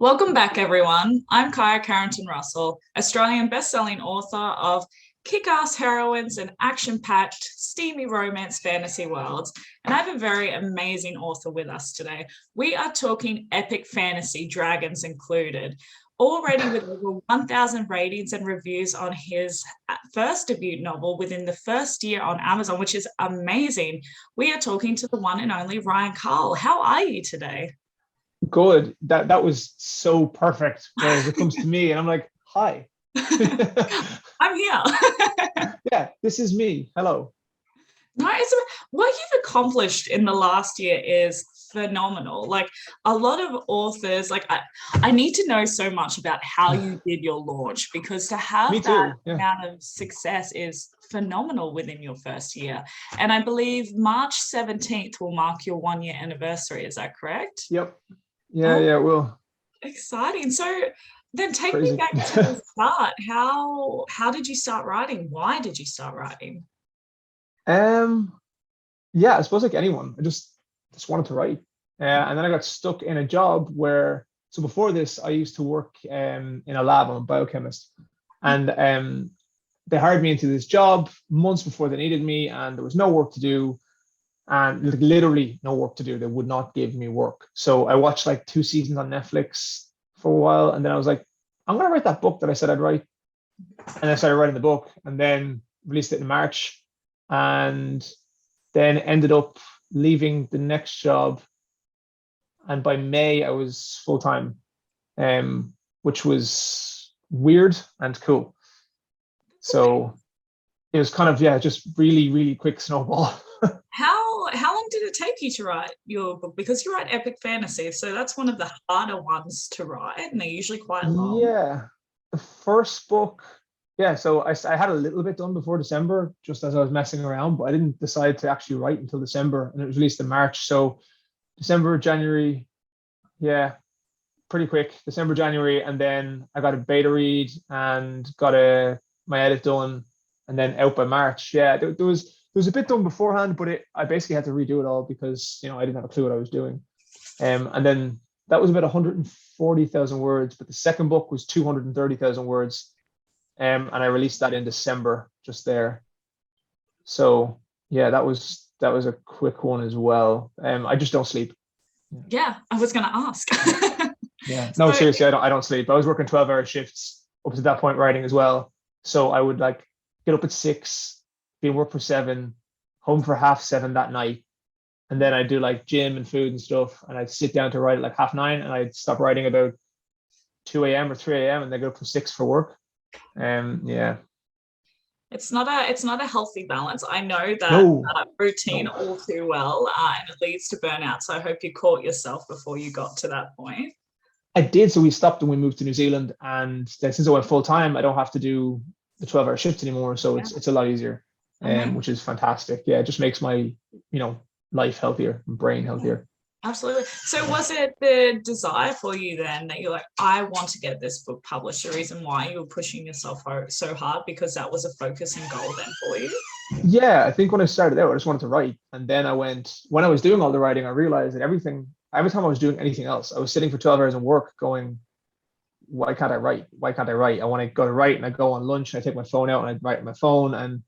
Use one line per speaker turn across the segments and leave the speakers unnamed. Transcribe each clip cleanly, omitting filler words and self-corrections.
Welcome back, everyone. I'm Carrington-Russell, Australian best-selling author of kick-ass heroines and action-packed, steamy romance fantasy worlds. And I have a very amazing author with us today. We are talking epic fantasy, dragons included. Already with over 1,000 ratings and reviews on his first debut novel within the first year on Amazon, which is amazing. We are talking to the one and only Ryan Cahill. How are you today?
Good. That was so perfect. Whereas it comes to me and I'm like, hi.
I'm here.
Yeah, this is me. Hello.
What you've accomplished in the last year is phenomenal. Like a lot of authors, I need to know so much about how you did your launch because to
Me
have that
too. Yeah.
amount of success is phenomenal within your first year. And I believe March 17th will mark your 1 year anniversary. Is that correct?
Yep. Yeah,
Oh,
yeah. Well,
exciting. So then take me
crazy.
back to the start. How did you start writing? Why did you start writing?
Um, yeah, I suppose like anyone, I just wanted to write. And then I got stuck in a job where so before this, I used to work in a lab. I'm a biochemist. And they hired me into this job months before they needed me, and there was no work to do. And literally no work to do. They would not give me work. So I watched like two seasons on Netflix for a while, and then I was like, I'm gonna write that book that I said I'd write. And I started writing the book, and then released it in March, and then ended up leaving the next job. And by May, I was full time, which was weird and cool. So it was kind of yeah, just really, really quick snowball.
How long did it take you to write your book? Because you write epic fantasy, so that's one of the harder ones to write, and they're usually quite long.
Yeah, the first book, yeah. So I had a little bit done before December, just as I was messing around, but I didn't decide to actually write until December, and it was released in March. So December, January, yeah, pretty quick. December, January, and then I got a beta read and got a my edit done, and then out by March. Yeah, there was a bit done beforehand, but I basically had to redo it all because I didn't have a clue what I was doing. And then that was about 140,000 words, but the second book was 230,000 words. And I released that in December, just there. So yeah, that was a quick one as well. I just don't sleep. Yeah.
Yeah, I was going to ask.
Yeah. No,
So,
seriously, I don't sleep. I was working 12-hour shifts up to that point writing as well. So I would like get up at 6, be in work for 7, home for half 7 that night. And then I'd do like gym and food and stuff. And I'd sit down to write at like half 9, and I'd stop writing about 2 a.m. or 3 a.m. and then get up for 6 for work. Yeah.
it's not a healthy balance. I know that
No,
routine
no.
all too well, and it leads to burnout. So I hope you caught yourself before you got to that point.
I did. So we stopped and we moved to New Zealand. And then since I went full time, I don't have to do the 12-hour shifts anymore. So
Yeah,
it's a lot easier,
amazing.
which is fantastic. Yeah, it just makes my, life healthier, brain healthier.
Absolutely. So was it the desire for you then that you're like, I want to get this book published? The reason why you were pushing yourself so hard because that was a focus and goal then for you?
Yeah, I think when I started out, I just wanted to write. And then when I was doing all the writing, I realized that every time I was doing anything else, I was sitting for 12 hours in work going, why can't I write? Why can't I write? I want to go to write, and I go on lunch and I take my phone out and I write on my phone. And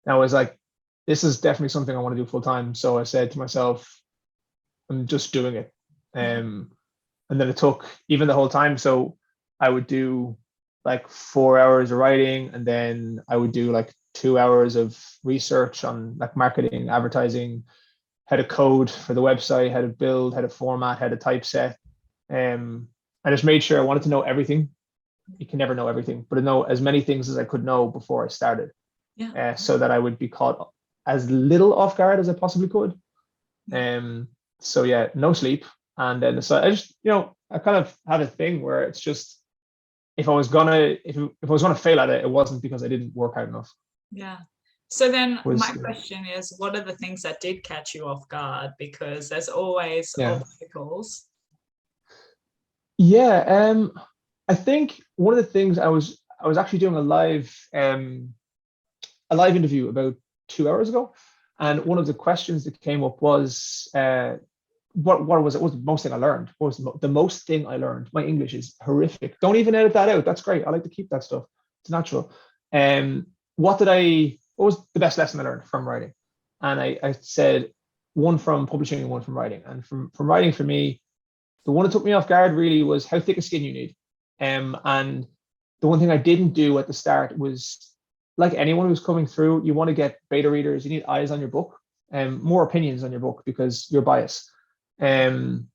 I was like, this is definitely something I want to do full time. So I said to myself, I'm just doing it.
Yeah.
Um, and then it took even the whole time. So I would do like 4 hours of writing, and then I would do like 2 hours of research on like marketing, advertising, how to code for the website, how to build, how to format, how to typeset. I just made sure I wanted to know everything. You can never know everything, but I know as many things as I could know before I started,
Yeah.
so that I would be caught as little off guard as I possibly could. Um, so yeah, no sleep. And then so I just, I kind of had a thing where it's just if I was gonna fail at it, it wasn't because I didn't work hard enough.
Yeah. So then my
Was
question is, what are the things that did catch you off guard? Because there's always
Yeah.
obstacles.
Yeah. I think one of the things I was actually doing a live interview about 2 hours ago, and one of the questions that came up was what was it? What was the most thing I learned? What was the most thing I learned? My English is horrific. Don't even edit that out. That's great. I like to keep that stuff. It's natural. What was the best lesson I learned from writing? And I said one from publishing and one from writing. And from writing, for me, the one that took me off guard really was how thick a skin you need. And the one thing I didn't do at the start was, like anyone who's coming through, you want to get beta readers, you need eyes on your book, and more opinions on your book because you're biased. And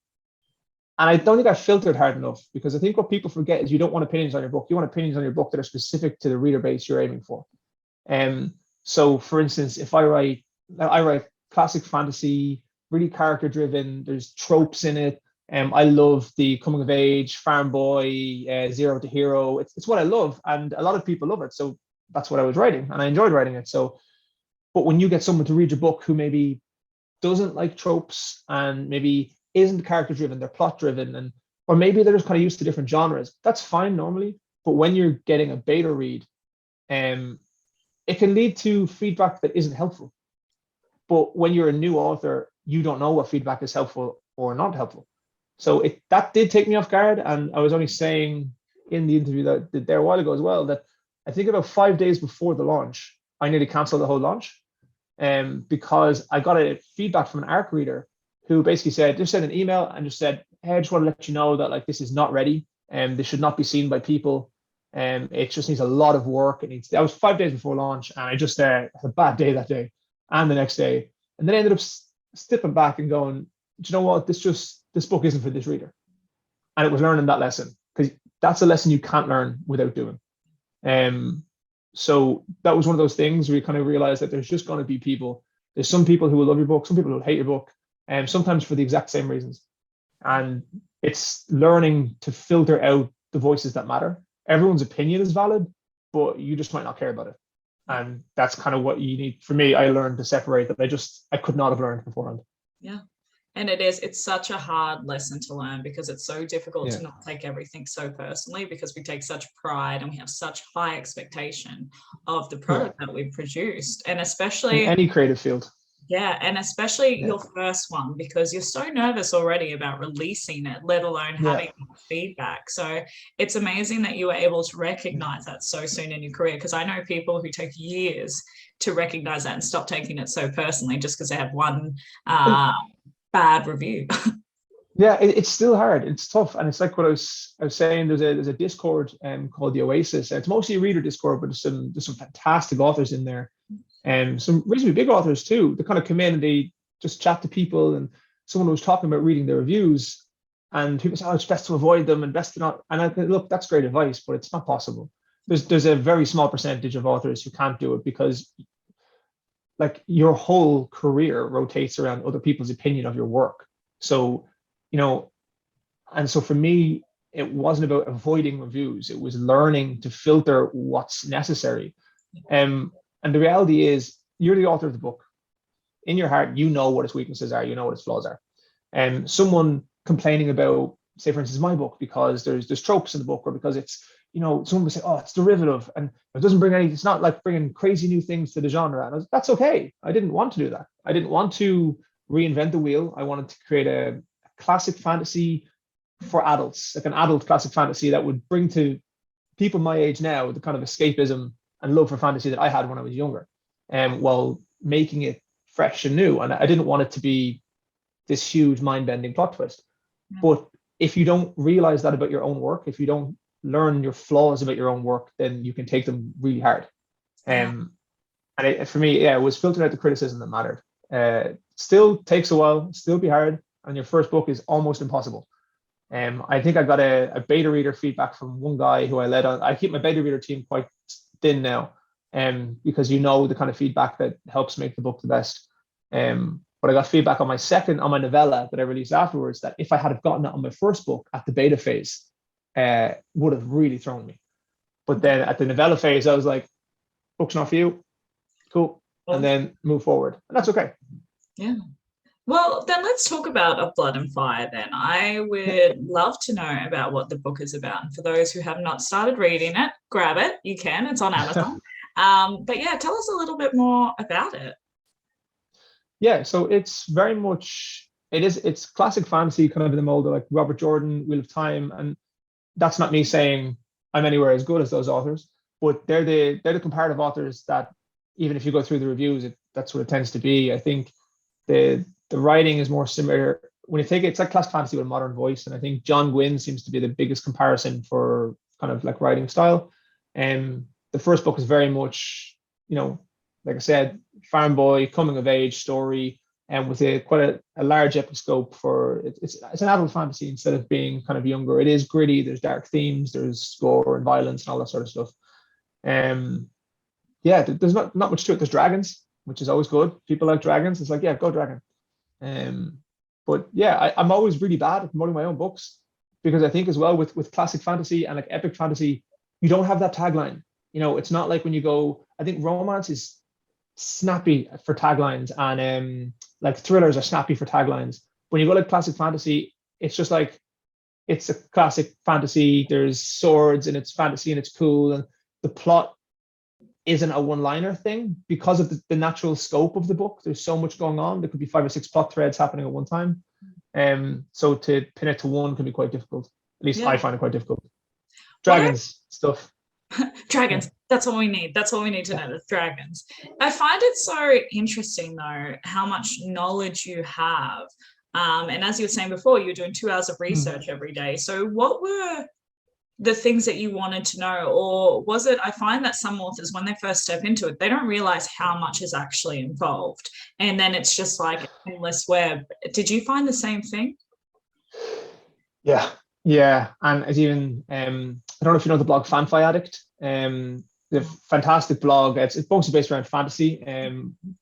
I don't think I filtered hard enough, because I think what people forget is you don't want opinions on your book. You want opinions on your book that are specific to the reader base you're aiming for. So for instance, if I write classic fantasy, really character driven, there's tropes in it. I love the coming of age, farm boy, zero to hero. It's what I love, and a lot of people love it. So that's what I was writing, and I enjoyed writing it. So, but when you get someone to read your book who maybe doesn't like tropes and maybe isn't character driven, they're plot driven, and or maybe they're just kind of used to different genres, that's fine normally. But when you're getting a beta read, it can lead to feedback that isn't helpful. But when you're a new author, you don't know what feedback is helpful or not helpful. So that did take me off guard. And I was only saying in the interview that I did there a while ago as well, that I think about 5 days before the launch, I nearly canceled the whole launch, because I got a feedback from an ARC reader who basically just sent an email and just said, hey, I just want to let you know that like this is not ready, and this should not be seen by people. It just needs a lot of work. That was 5 days before launch, and I just had a bad day that day and the next day. And then I ended up stepping back and going, do you know what? This book isn't for this reader. And it was learning that lesson, because that's a lesson you can't learn without doing. So that was one of those things where you kind of realize that there's just going to be people. There's some people who will love your book, some people who will hate your book, and sometimes for the exact same reasons. And it's learning to filter out the voices that matter. Everyone's opinion is valid, but you just might not care about it. And that's kind of what you need. For me, I learned to separate that I could not have learned beforehand.
Yeah. And it's such a hard lesson to learn, because it's so difficult to not take everything so personally, because we take such pride and we have such high expectation of the product that we've produced. And especially
in any creative field.
Yeah, and especially your first one, because you're so nervous already about releasing it, let alone having feedback. So it's amazing that you were able to recognize that so soon in your career, because I know people who take years to recognize that and stop taking it so personally just because they have one bad review.
Yeah, it's still hard. It's tough, and it's like what I was saying. There's a Discord called the Oasis. It's mostly a reader Discord, but there's some fantastic authors in there, and some reasonably big authors too. They kind of come in and they just chat to people, and someone was talking about reading their reviews, and people say, "Oh, it's best to avoid them and best to not." And I think, look, that's great advice, but it's not possible. There's a very small percentage of authors who can't do it, because like your whole career rotates around other people's opinion of your work. So and so for me, it wasn't about avoiding reviews. It was learning to filter what's necessary. And the reality is, you're the author of the book. In your heart, you know what its weaknesses are, you know what its flaws are. And someone complaining about, say, for instance, my book, because there's tropes in the book, or because it's, someone would say, oh, it's derivative, and it doesn't bring it's not like bringing crazy new things to the genre. And that's okay. I didn't want to do that. I didn't want to reinvent the wheel. I wanted to create a classic fantasy for adults, like an adult classic fantasy that would bring to people my age now the kind of escapism and love for fantasy that I had when I was younger, while making it fresh and new. And I didn't want it to be this huge mind-bending plot twist. Yeah. But if you don't realize that about your own work, if you don't learn your flaws about your own work, then you can take them really hard. And for me, it was filtering out the criticism that mattered. Still takes a while, still be hard, and your first book is almost impossible. I think I got a beta reader feedback from one guy who I led on. I keep my beta reader team quite thin now, because the kind of feedback that helps make the book the best. But I got feedback on my novella that I released afterwards, that if I had gotten it on my first book at the beta phase, would have really thrown me. But then at the novella phase, I was like, book's not for you. Cool. And then move forward. And that's okay.
Yeah. Well, then let's talk about Of Blood and Fire then. I would love to know about what the book is about. And for those who have not started reading it, grab it. You can. It's on Amazon. But yeah, tell us a little bit more about it.
Yeah, so it's very much it's classic fantasy, kind of in the mold of like Robert Jordan, Wheel of Time, and that's not me saying I'm anywhere as good as those authors, but they're the comparative authors that even if you go through the reviews, that's what it tends to be. I think the writing is more similar. When you take it, it's like classic fantasy with a modern voice, and I think John Gwynne seems to be the biggest comparison for kind of like writing style. And the first book is very much, like I said, farm boy coming of age story, and with quite a large epic scope for it's an adult fantasy instead of being kind of younger. It is gritty. There's dark themes. There's gore and violence and all that sort of stuff. Yeah, there's not much to it. There's dragons, which is always good. People like dragons. It's like, yeah, go dragon. But yeah, I'm always really bad at promoting my own books because I think as well with classic fantasy and like epic fantasy, you don't have that tagline. It's not like when you go. I think romance is snappy for taglines, and like thrillers are snappy for taglines. When you go like classic fantasy, it's just like it's a classic fantasy. There's swords and it's fantasy and it's cool, and the plot isn't a one-liner thing because of the natural scope of the book. There's so much going on. There could be 5 or 6 plot threads happening at one time. So to pin it to one can be quite difficult. At least I find it quite difficult. Dragons stuff.
Dragons. That's all we need. That's all we need to know. The dragons. I find it so interesting though, how much knowledge you have. And as you were saying before, you're doing 2 hours of research every day. So what were the things that you wanted to know? Or was it, I find that some authors, when they first step into it, they don't realize how much is actually involved. And then it's just like an endless web. Did you find the same thing?
Yeah. And as even, I don't know if you know the blog Fanfi Addict, the fantastic blog. It's mostly based around fantasy,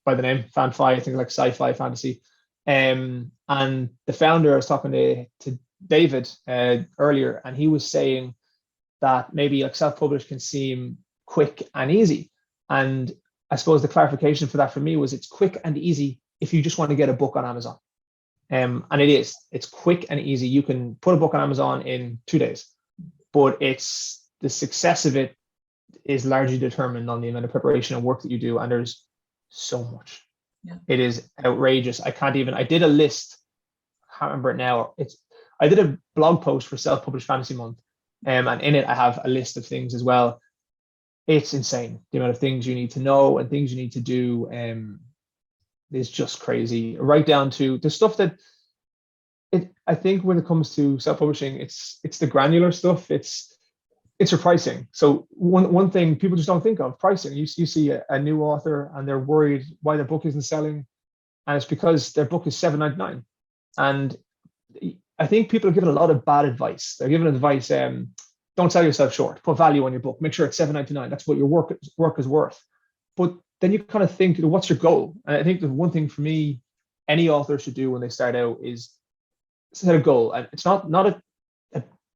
by the name Fanfi, I think like sci-fi fantasy. And the founder, I was talking to David earlier, and he was saying that maybe like self-publish can seem quick and easy. And I suppose the clarification for that for me was it's quick and easy if you just want to get a book on Amazon. And it's quick and easy. You can put a book on Amazon in 2 days, but it's the success of it is largely determined on the amount of preparation and work that you do. And there's so much. Yeah. It is outrageous. I did a list. I can't remember it now. I did a blog post for Self-Published Fantasy Month, and in it I have a list of things as well. It's insane the amount of things you need to know and things you need to do. Is just crazy. Right down to the stuff that I think when it comes to self-publishing, it's the granular stuff. It's your pricing. So one thing people just don't think of, pricing. You see a new author and they're worried why their book isn't selling, and it's because their book is $7.99. And I think people are given a lot of bad advice. They're given advice, don't sell yourself short, put value on your book, make sure it's $7.99. That's what your work is worth. But then you kind of think, what's your goal? And I think the one thing for me, any author should do when they start out is set a goal. And it's not a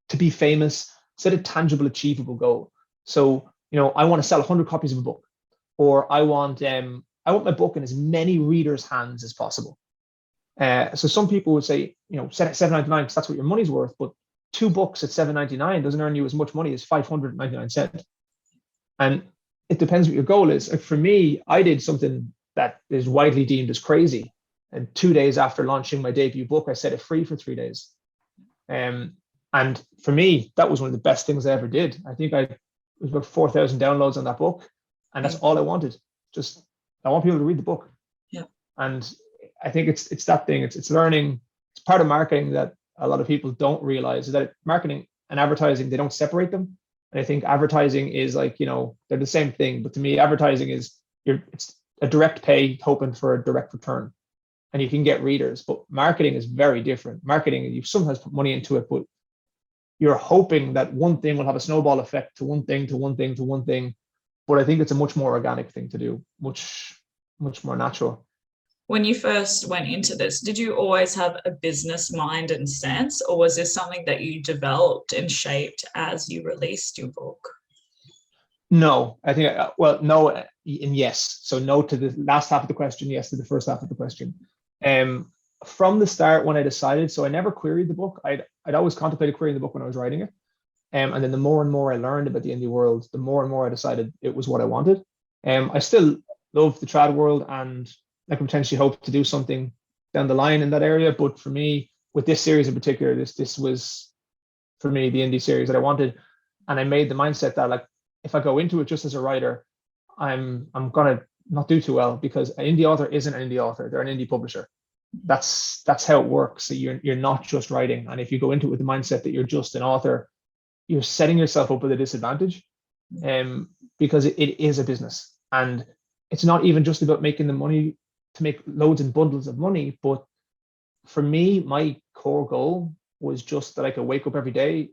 to be famous, set a tangible, achievable goal. So, I want to sell 100 copies of a book, or I want my book in as many readers' hands as possible. So some people would say, set at $7.99 because that's what your money's worth, but 2 books at $7.99 doesn't earn you as much money as 599 cents. And it depends what your goal is. Like for me, I did something that is widely deemed as crazy. And 2 days after launching my debut book, I set it free for 3 days. And for me, that was one of the best things I ever did. I think it was about 4,000 downloads on that book. And that's all I wanted. Just, I want people to read the book.
Yeah.
And I think it's that thing. It's learning. It's part of marketing that a lot of people don't realize is that marketing and advertising, they don't separate them. And I think advertising is like, they're the same thing. But to me, advertising it's a direct pay hoping for a direct return. And you can get readers. But marketing is very different. Marketing, you sometimes put money into it, but you're hoping that one thing will have a snowball effect to one thing, to one thing, to one thing. But I think it's a much more organic thing to do, much more natural.
When you first went into this, did you always have a business mind and sense, or was this something that you developed and shaped as you released your book?
No, I think, no and yes. So no to the last half of the question, yes to the first half of the question. From the start when I decided, so I never queried the book. I'd always contemplated querying the book when I was writing it. And then the more and more I learned about the indie world, the more and more I decided it was what I wanted. I still love the trad world, and I could potentially hope to do something down the line in that area. But for me, with this series in particular, this was for me the indie series that I wanted, and I made the mindset that like if I go into it just as a writer, I'm gonna not do too well, because an indie author isn't an indie author; they're an indie publisher. That's how it works. So you're not just writing, and if you go into it with the mindset that you're just an author, you're setting yourself up with a disadvantage, because it is a business, and it's not even just about making the money to make loads and bundles of money. But for me, my core goal was just that I could wake up every day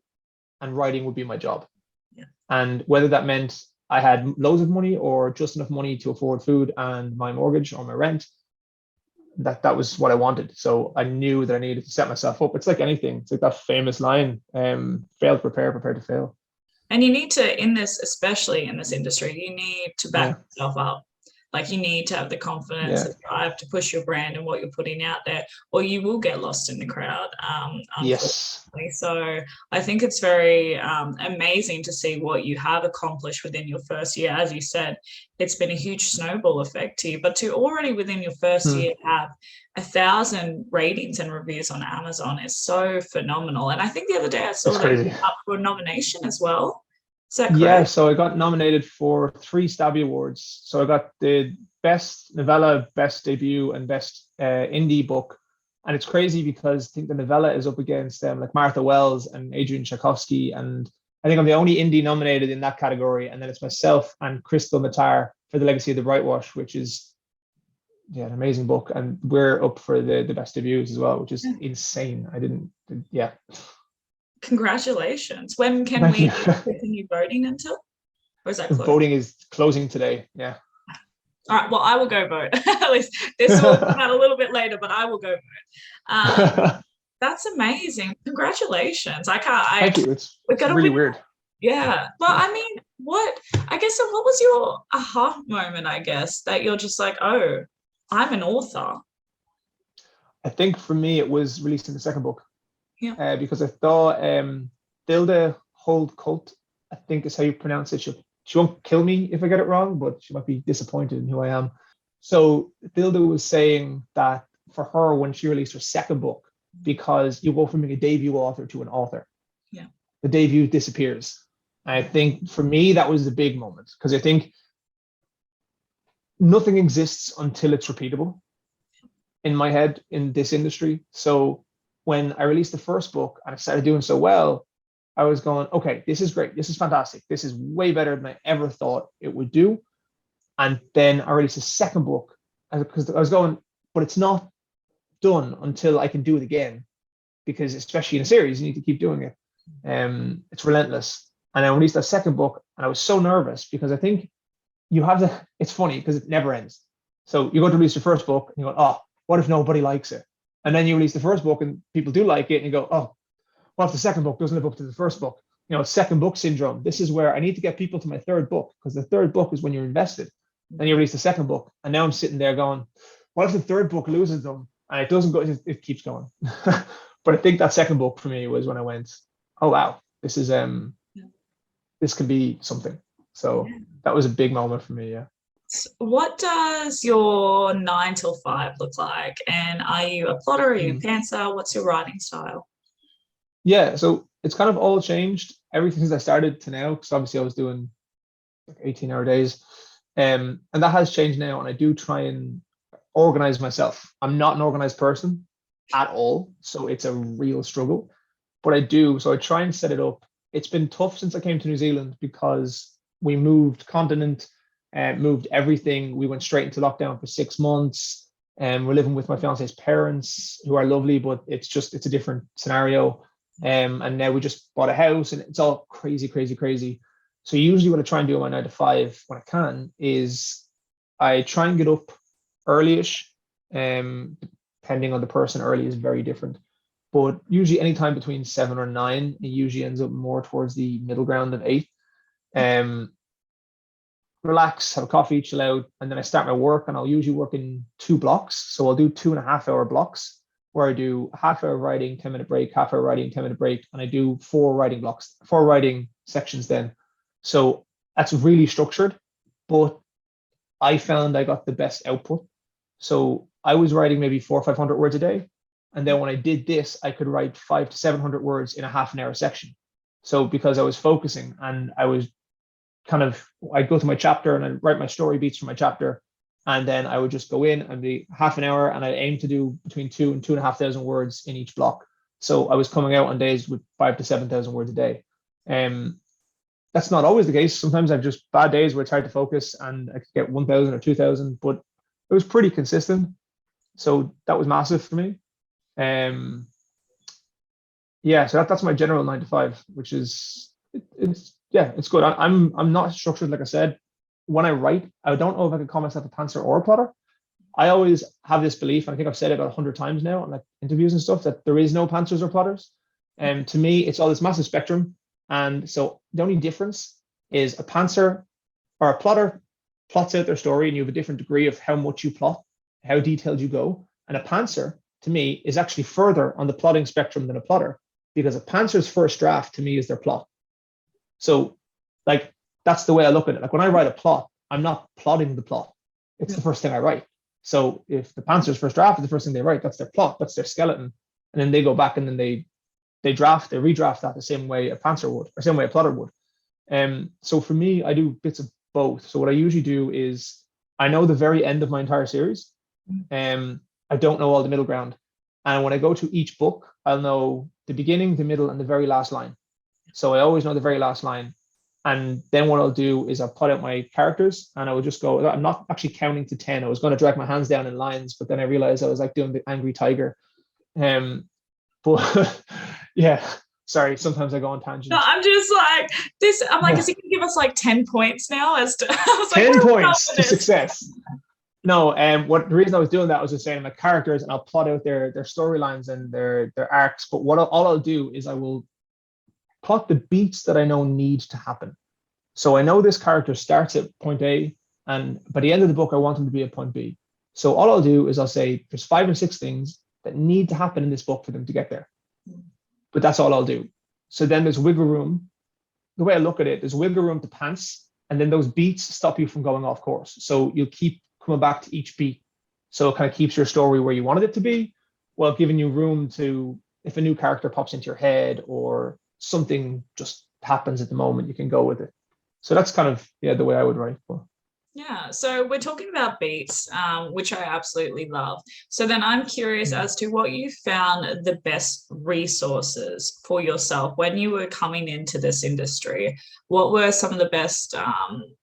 and writing would be my job.
Yeah.
And whether that meant I had loads of money or just enough money to afford food and my mortgage or my rent, that was what I wanted. So I knew that I needed to set myself up. It's like anything. It's like that famous line, fail to prepare, prepare to fail.
And you need to, in this, especially in this industry, you need to back
Yeah.
yourself up. Like you need to have the confidence and drive to push your brand and what you're putting out there, or you will get lost in the crowd.
Yes.
So I think it's very amazing to see what you have accomplished within your first year. As you said, it's been a huge snowball effect to you, but to already within your first year have 1,000 ratings and reviews on Amazon is so phenomenal. And I think the other day I saw that you were up for a nomination as well. Is that correct?
Yeah, so I got nominated for 3 Stabby Awards. So I got the best novella, best debut, and best indie book. And it's crazy because I think the novella is up against like Martha Wells and Adrian Tchaikovsky, and I think I'm the only indie nominated in that category. And then it's myself and Crystal Matar for The Legacy of the Brightwash, which is an amazing book. And we're up for the best debuts as well, which is insane.
Congratulations. When can we continue voting until? Or is that closed?
Voting is closing today. Yeah.
All right. Well, I will go vote. At least this will come out a little bit later, but I will go vote. That's amazing. Congratulations.
Thank you. It's really weird.
Yeah. Well, I mean, what was your aha moment, I guess, that you're just like, oh, I'm an author?
I think for me, it was releasing the second book.
Yeah.
Because I thought Dilda Hold Cult, I think is how you pronounce it. She won't kill me if I get it wrong, but she might be disappointed in who I am. So Dilda was saying that for her, when she released her second book, because you go from being a debut author to an author, the debut disappears. And I think for me, that was the big moment, because I think nothing exists until it's repeatable in my head in this industry. So when I released the first book and I started doing so well, I was going, okay, this is great. This is fantastic. This is way better than I ever thought it would do. And then I released a second book because I was going, but it's not done until I can do it again, because especially in a series, you need to keep doing it. It's relentless. And I released that second book and I was so nervous because I think you have to, it's funny because it never ends. So you go to release your first book and you go, oh, what if nobody likes it? And then you release the first book and people do like it, and you go, oh, what if the second book doesn't live up to the first book? Second book syndrome. This is where I need to get people to my third book, because the third book is when you're invested. Then you release the second book, and now I'm sitting there going, what if the third book loses them? And it doesn't go, it keeps going. But I think that second book for me was when I went, oh wow, this is this can be something. So that was a big moment for me. Yeah.
What does your 9 till 5 look like? And are you a plotter? Are you a pantser? What's your writing style?
Yeah, so it's kind of all changed everything since I started to now, because obviously I was doing like 18-hour days. And that has changed now, and I do try and organize myself. I'm not an organized person at all, so it's a real struggle. But I do, so I try and set it up. It's been tough since I came to New Zealand because we moved continent, moved everything. We went straight into lockdown for 6 months, and we're living with my fiance's parents, who are lovely, but it's a different scenario. And now we just bought a house, and it's all crazy, crazy, crazy. So usually what I try and do on my 9 to 5 when I can is I try and get up early-ish, depending on the person. Early is very different, but usually anytime between 7 or 9, it usually ends up more towards the middle ground of 8. Relax, have a coffee, chill out, and then I start my work, and I'll usually work in 2 blocks. So I'll do 2.5-hour blocks where I do a half-hour writing, 10-minute break, half-hour writing, 10-minute break, and I do 4 writing blocks, 4 writing sections then. So that's really structured, but I found I got the best output. So I was writing maybe 400 or 500 words a day. And then when I did this, I could write 500 to 700 words in a half an hour section. So because I was focusing and I was I'd go to my chapter and I'd write my story beats from my chapter. And then I would just go in and be half an hour, and I aim to do between 2,000 and 2,500 words in each block. So I was coming out on days with 5,000 to 7,000 words a day. That's not always the case. Sometimes I've just bad days where it's hard to focus and I could get 1,000 or 2,000, but it was pretty consistent. So that was massive for me. So that's my general 9 to 5, which is it's good. I'm not structured, like I said. When I write, I don't know if I can call myself a pantser or a plotter. I always have this belief, and I think I've said it about 100 times now on like interviews and stuff, that there is no pantsers or plotters. And to me, it's all this massive spectrum. And so the only difference is a pantser or a plotter plots out their story, and you have a different degree of how much you plot, how detailed you go. And a pantser, to me, is actually further on the plotting spectrum than a plotter, because a pantser's first draft to me is their plot. So like, that's the way I look at it. Like when I write a plot, I'm not plotting the plot. It's the first thing I write. So if the pantser's first draft is the first thing they write, that's their plot, that's their skeleton. And then they go back and then they redraft that the same way a pantser would, or same way a plotter would. So for me, I do bits of both. So what I usually do is I know the very end of my entire series. I don't know all the middle ground. And when I go to each book, I'll know the beginning, the middle, and the very last line. So I always know the very last line. And then what I'll do is I'll put out my characters and I will just go, I'm not actually counting to 10. I was going to drag my hands down in lines, but then I realized I was like doing the angry tiger. But yeah, sorry, sometimes I go on tangents.
No, I'm just like this. I'm like, is he going to give us like 10 points now? As to, I was
10
like,
points to success. No, the reason I was doing that was just saying my characters, and I'll plot out their storylines and their arcs. But all I'll do is I will plot the beats that I know need to happen. So I know this character starts at point A, and by the end of the book, I want him to be at point B. So all I'll do is I'll say there's 5 or 6 things that need to happen in this book for them to get there. But that's all I'll do. So then there's wiggle room. The way I look at it, there's wiggle room to pants, and then those beats stop you from going off course. So you'll keep coming back to each beat. So it kind of keeps your story where you wanted it to be, while giving you room to, if a new character pops into your head or something just happens at the moment, you can go with it. So that's kind of the way I would write.
Yeah, so we're talking about beats, which I absolutely love. So then I'm curious as to what you found the best resources for yourself when you were coming into this industry. What were some of the best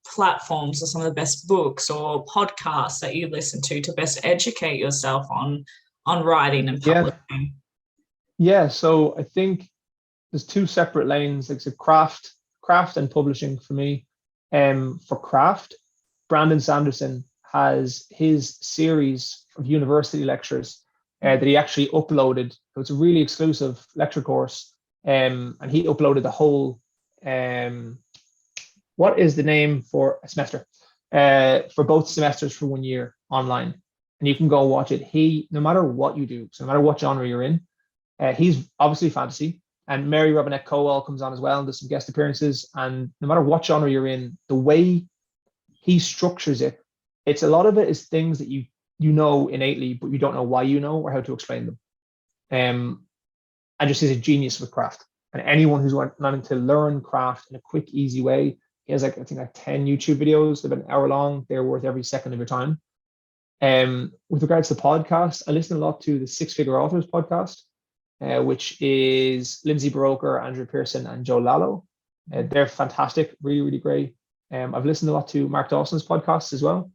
platforms or some of the best books or podcasts that you listened to best educate yourself on writing and publishing?
Yeah, so I think there's 2 separate lanes, like craft and publishing for me. For craft, Brandon Sanderson has his series of university lectures that he actually uploaded. So it's a really exclusive lecture course. And he uploaded the whole, what is the name for a semester? For both semesters for 1 year online. And you can go watch it. No matter what you do, so no matter what genre you're in, he's obviously fantasy. And Mary Robinette Cowell comes on as well and does some guest appearances. And no matter what genre you're in, the way he structures it, a lot of it is things that you know innately, but you don't know why you know or how to explain them. And just he's a genius with craft. And anyone who's wanting to learn craft in a quick, easy way, he has I think 10 YouTube videos. They're about an hour long. They're worth every second of your time. With regards to podcasts, I listen a lot to the Six Figure Authors podcast, which is Lindsay Baroker, Andrew Pearson, and Joe Lallo. They're fantastic, really, really great. I've listened a lot to Mark Dawson's podcasts as well.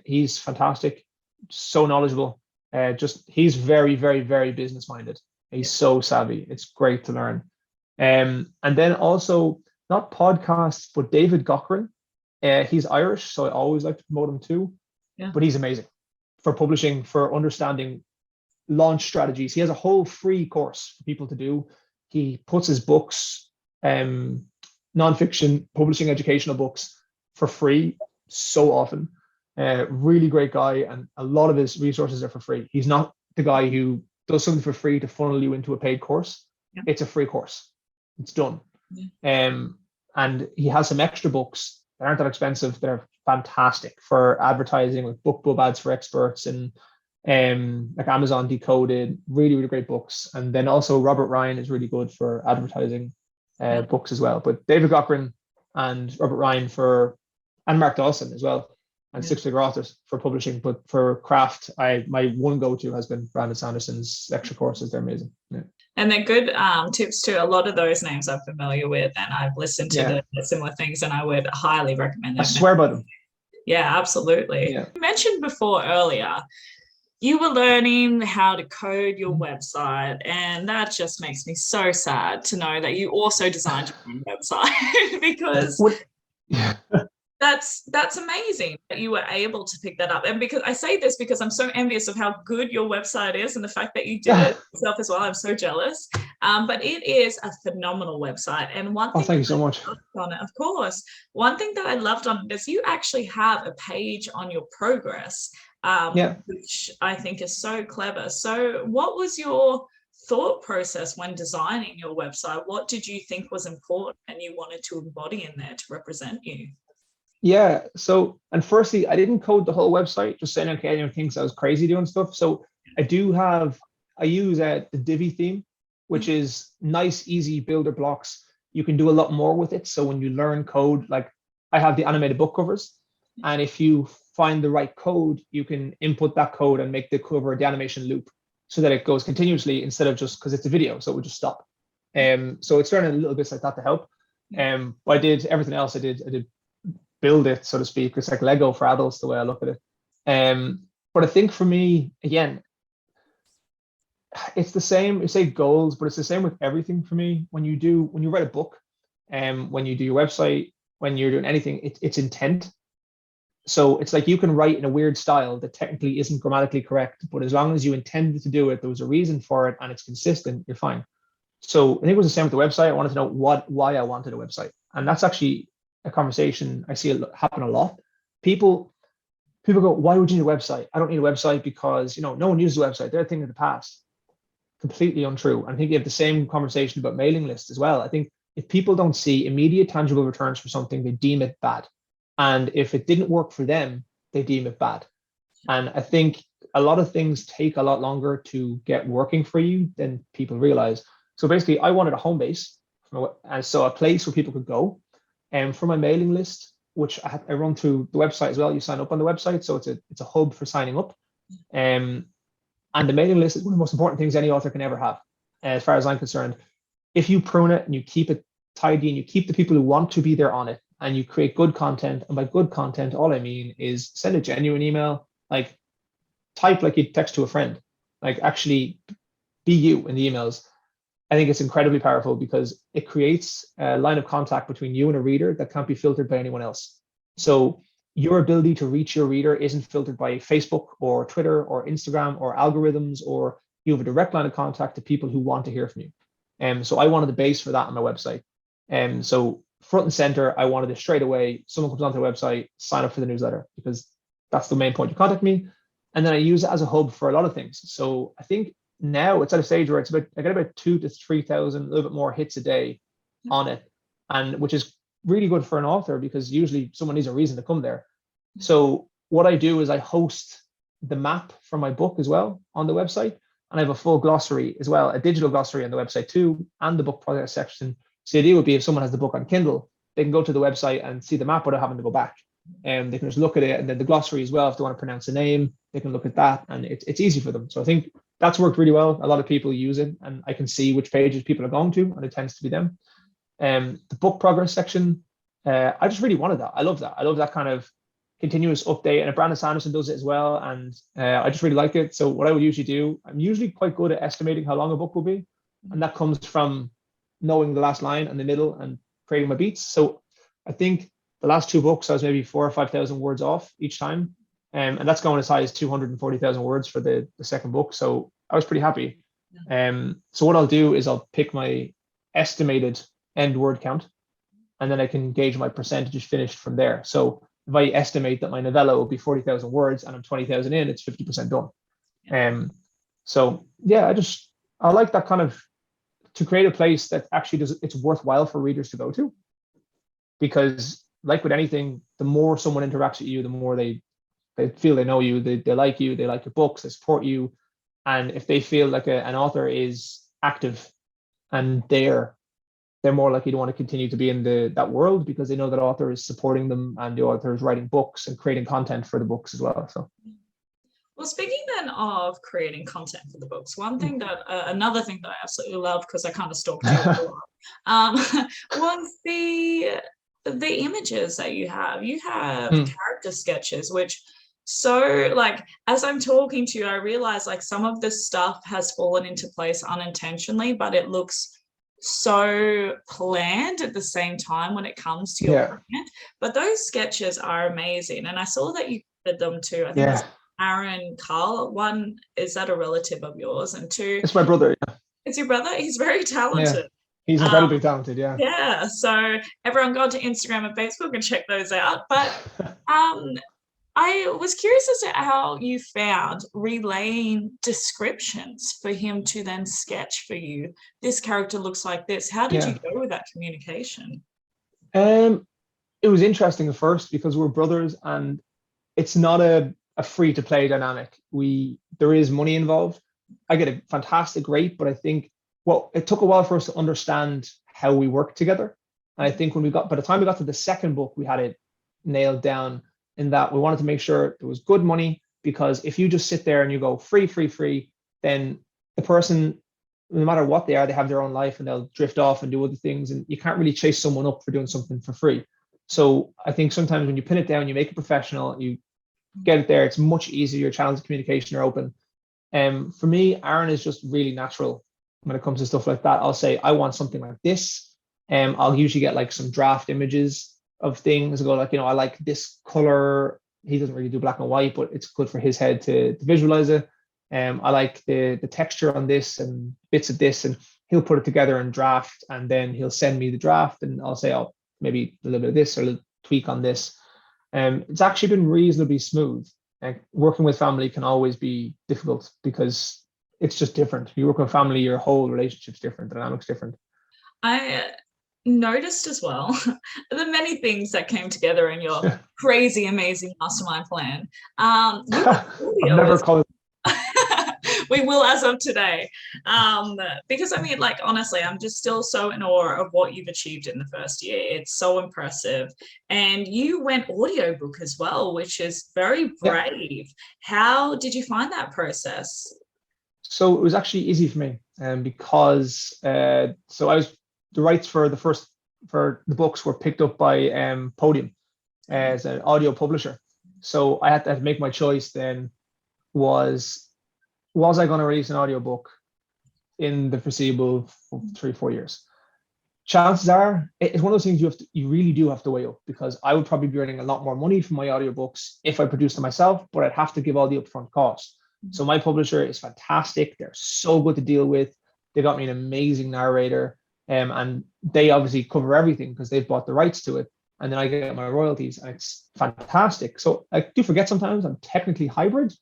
He's fantastic, so knowledgeable. He's very, very, very business minded. He's so savvy. It's great to learn. And then also, not podcasts, but David Cochran. He's Irish, so I always like to promote him too. Yeah. But he's amazing for publishing, for understanding launch strategies. He has a whole free course for people to do. He puts his books, nonfiction, publishing educational books for free so often. Really great guy, and a lot of his resources are for free. He's not the guy who does something for free to funnel you into a paid course. Yeah. It's a free course. It's done. Yeah. And he has some extra books that aren't that expensive. They're fantastic for advertising, like BookBub ads for experts and like Amazon Decoded, really, really great books. And then also Robert Ryan is really good for advertising books as well. But David Cochran and Robert Ryan and Mark Dawson as well, and Six Figure Authors for publishing. But for craft, my one go-to has been Brandon Sanderson's lecture courses. They're amazing. Yeah.
And they're good tips too. A lot of those names I'm familiar with, and I've listened to the similar things, and I would highly recommend them.
I swear by them.
Yeah, absolutely.
Yeah.
You mentioned before earlier, you were learning how to code your website, and that just makes me so sad to know that you also designed your own website because that's amazing that you were able to pick that up. And because I say this because I'm so envious of how good your website is, and the fact that you did it yourself as well. I'm so jealous. But it is a phenomenal website. And one thing
thank you so much.
On it, of course. One thing that I loved on it is you actually have a page on your progress, which I think is so clever. So what was your thought process when designing your website? What did you think was important and you wanted to embody in there to represent you?
Yeah. So, and firstly, I didn't code the whole website, just saying, okay, anyone thinks I was crazy doing stuff. So I use the Divi theme, which is nice, easy builder blocks. You can do a lot more with it. So when you learn code, like I have the animated book covers, and if you find the right code, you can input that code and make the cover the animation loop so that it goes continuously instead of just because it's a video, so it would just stop. So it's learning little bits like that to help. I did everything else. I did build it, so to speak. It's like Lego for adults, the way I look at it. But I think for me, again, it's the same. You say goals, but it's the same with everything for me. When you write a book, when you do your website, when you're doing anything, it's intent. So it's like you can write in a weird style that technically isn't grammatically correct, but as long as you intended to do it, there was a reason for it, and it's consistent, you're fine. So I think it was the same with the website. I wanted to know why I wanted a website, and that's actually a conversation I see happen a lot. People go, why would you need a website? I don't need a website because no one uses a website. They're a thing of the past. Completely untrue. And I think you have the same conversation about mailing lists as well. I think if people don't see immediate tangible returns for something, they deem it bad. And if it didn't work for them, they deem it bad. And I think a lot of things take a lot longer to get working for you than people realize. So basically, I wanted a home base, and so a place where people could go. And for my mailing list, which I run through the website as well, you sign up on the website, so it's a hub for signing up. And the mailing list is one of the most important things any author can ever have, as far as I'm concerned. If you prune it and you keep it tidy and you keep the people who want to be there on it, and you create good content, and by good content, all I mean is send a genuine email, like type like you text to a friend, like actually be you in the emails. I think it's incredibly powerful because it creates a line of contact between you and a reader that can't be filtered by anyone else. So your ability to reach your reader isn't filtered by Facebook or Twitter or Instagram or algorithms, or you have a direct line of contact to people who want to hear from you. So I wanted the base for that on my website. So front and center, I wanted it straight away. Someone comes onto the website, sign up for the newsletter, because that's the main point. You contact me, and then I use it as a hub for a lot of things. So I think now it's at a stage where I get about 2,000 to 3,000, a little bit more hits a day on it, and which is really good for an author because usually someone needs a reason to come there. So what I do is I host the map for my book as well on the website, and I have a full glossary as well, a digital glossary on the website too, and the book progress section. So the idea would be if someone has the book on Kindle, they can go to the website and see the map without having to go back. And they can just look at it, and then the glossary as well. If they want to pronounce a name, they can look at that, and it's easy for them. So I think that's worked really well. A lot of people use it, and I can see which pages people are going to, and it tends to be them. The book progress section, I just really wanted that. I love that. I love that kind of continuous update, and Brandon Sanderson does it as well, and I just really like it. So what I would usually do, I'm usually quite good at estimating how long a book will be, and that comes from knowing the last line and the middle and creating my beats. So I think the last two books, I was maybe 4,000 or 5,000 words off each time. And that's going as high as 240,000 words for the second book. So I was pretty happy. So what I'll do is I'll pick my estimated end word count, and then I can gauge my percentage finished from there. So if I estimate that my novella will be 40,000 words and I'm 20,000 in, it's 50% done. So yeah, I like that kind of, to create a place that actually it's worthwhile for readers to go to, because like with anything, the more someone interacts with you, the more they They feel they know you, they like you, they like your books, they support you. And if they feel like an author is active and they're more likely to want to continue to be in that world because they know that author is supporting them and the author is writing books and creating content for the books as well. So.
Well, speaking then of creating content for the books, another thing that I absolutely love, because I kind of stalked you a lot, was the images that you have. You have character sketches, which like as I'm talking to you, I realize like some of this stuff has fallen into place unintentionally, but it looks so planned at the same time when it comes to your brand. But those sketches are amazing, and I saw that you did them too. I think it's Aaron Cahill. One, is that a relative of yours? And two,
it's my brother. Yeah,
it's your brother. He's very talented.
He's incredibly talented.
Yeah. So everyone go to Instagram and Facebook and check those out. But I was curious as to how you found relaying descriptions for him to then sketch for you. This character looks like this. How did you go with that communication?
It was interesting at first because we're brothers and it's not a free to play dynamic. There is money involved. I get a fantastic rate, but I think it took a while for us to understand how we work together. And I think by the time we got to the second book, we had it nailed down in that we wanted to make sure there was good money, because if you just sit there and you go free, then the person, no matter what they are, they have their own life and they'll drift off and do other things. And you can't really chase someone up for doing something for free. So I think sometimes when you pin it down, you make it professional, you get it there, it's much easier. Your channels of communication are open. For me, Aaron is just really natural when it comes to stuff like that. I'll say, I want something like this. I'll usually get like some draft images of things. I go like, I like this color. He doesn't really do black and white, but it's good for his head to visualize it. I like the texture on this and bits of this, and he'll put it together in draft, and then he'll send me the draft, and I'll say, oh, maybe a little bit of this or a little tweak on this. It's actually been reasonably smooth. Working with family can always be difficult because it's just different. You work with family, your whole relationship's different, the dynamic's different.
I noticed as well the many things that came together in your crazy, amazing mastermind plan.
I've never called it.
We will as of today. Because I mean, like, honestly, I'm just still so in awe of what you've achieved in the first year. It's so impressive. And you went audiobook as well, which is very brave. How did you find that process?
So it was actually easy for me, because the rights for the books were picked up by Podium as an audio publisher. So I had to make my choice then. Was I going to release an audiobook in the foreseeable 3-4 years? Chances are it's one of those things you really do have to weigh up, because I would probably be earning a lot more money from my audiobooks if I produced them myself, but I'd have to give all the upfront costs. So my publisher is fantastic. They're so good to deal with. They got me an amazing narrator, and they obviously cover everything because they've bought the rights to it. And then I get my royalties, and it's fantastic. So I do forget sometimes I'm technically hybrid,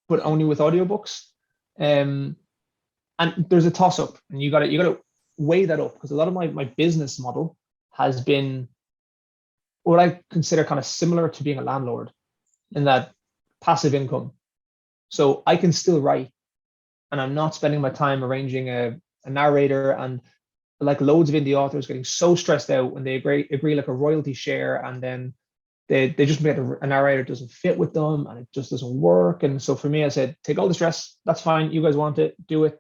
but only with audiobooks. And there's a toss up, and you got to weigh that up, because a lot of my business model has been what I consider kind of similar to being a landlord, in that passive income. So I can still write, and I'm not spending my time arranging a narrator, and like loads of indie authors getting so stressed out when they agree like a royalty share, and then they just get a narrator doesn't fit with them and it just doesn't work. And so for me, I said, take all the stress. That's fine. You guys want it, do it.